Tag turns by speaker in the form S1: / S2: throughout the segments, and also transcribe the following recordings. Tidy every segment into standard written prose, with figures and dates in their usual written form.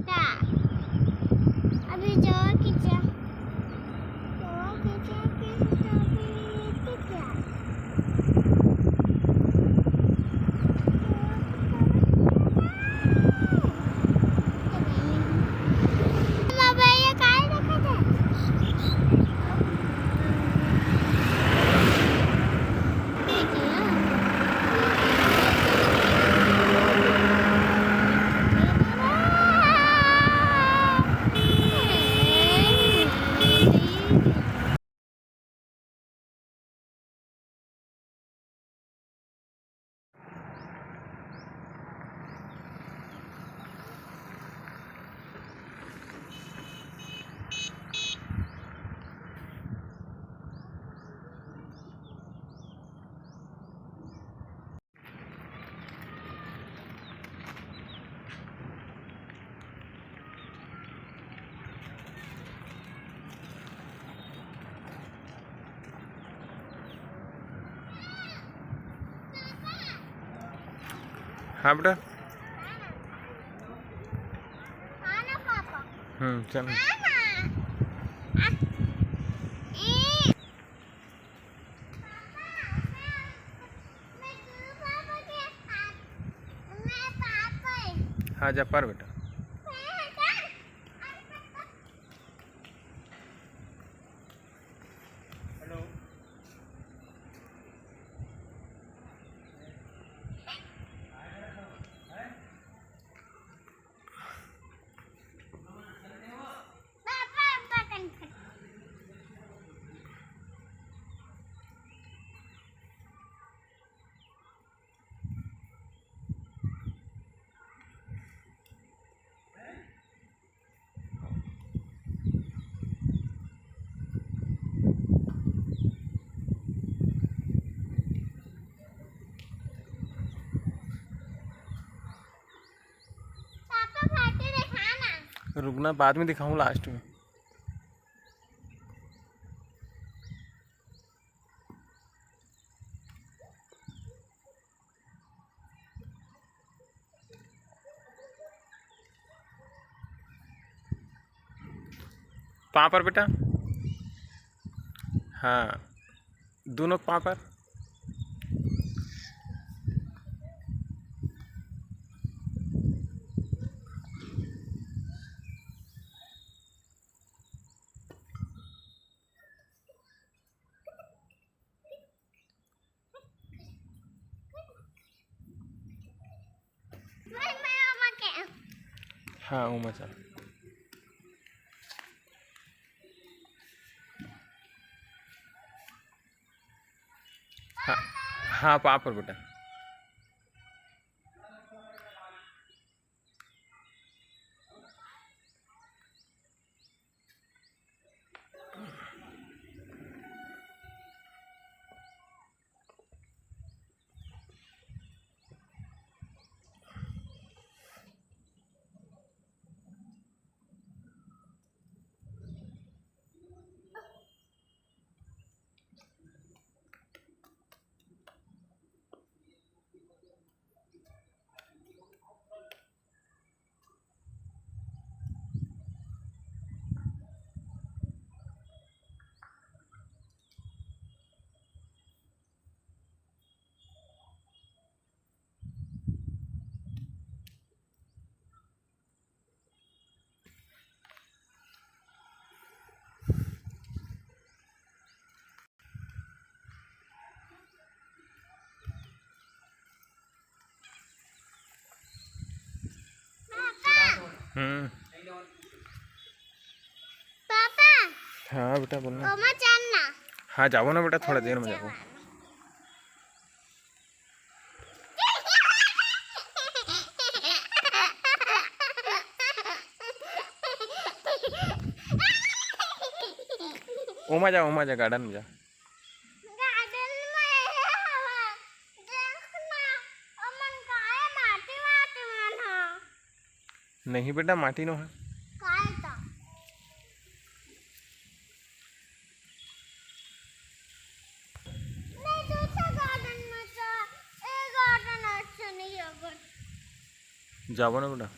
S1: बेटा अभी जोर खींचा
S2: हाँ बेटा चल हाँ जा पर बेटा रुकना बाद में दिखाऊं लास्ट में पाँव पर बेटा हाँ दोनों पाँव पर हाँ उमा चल हाँ हाँ पाँव पर बेटा
S1: पापा
S2: हाँ बेटा बोलना
S1: ओमा चलना
S2: हाँ जाओ ना बेटा थोड़ा देर में जाओ उमा जा गार्डन में जा
S1: गार्डन में देखना अमन काय माटी माटी मन
S2: नहीं बेटा माटी नो है
S1: काय ता नहीं दूसरा गार्डन में तो ए गार्डन अच्छा नहीं होगा
S2: जाओ ना बेटा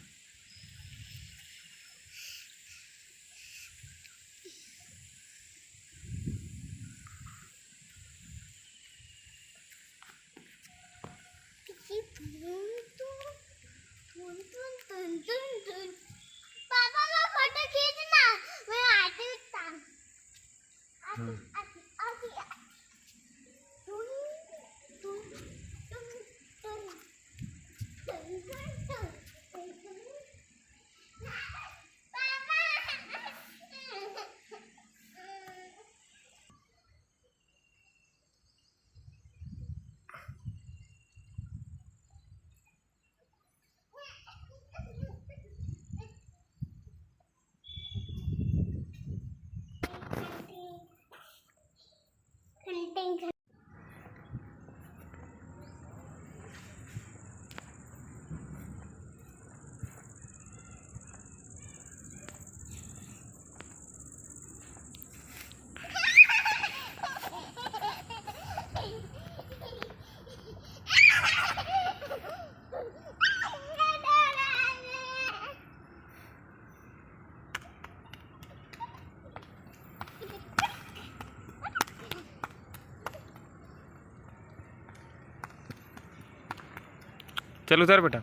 S2: चल उतर बेटा,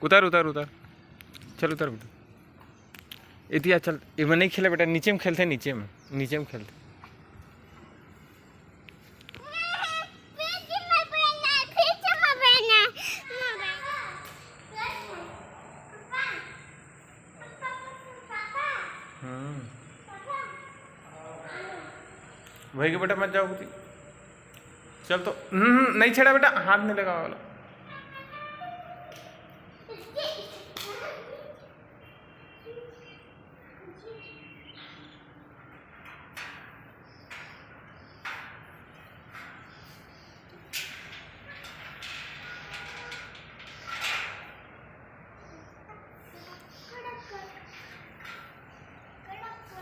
S2: उतर उतर उतर, चल उतर बेटा। इतिया चल, इवन नहीं खेले बेटा, नीचे में खेलते, नीचे में खेलते। भाई के बेटा मत जाओ, चल तो नहीं छेड़ा बेटा, हाथ नहीं लगा वाला।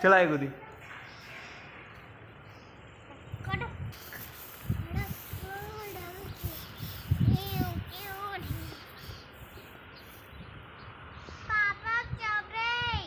S2: चलाए गुदी।
S1: पापा चल रहे।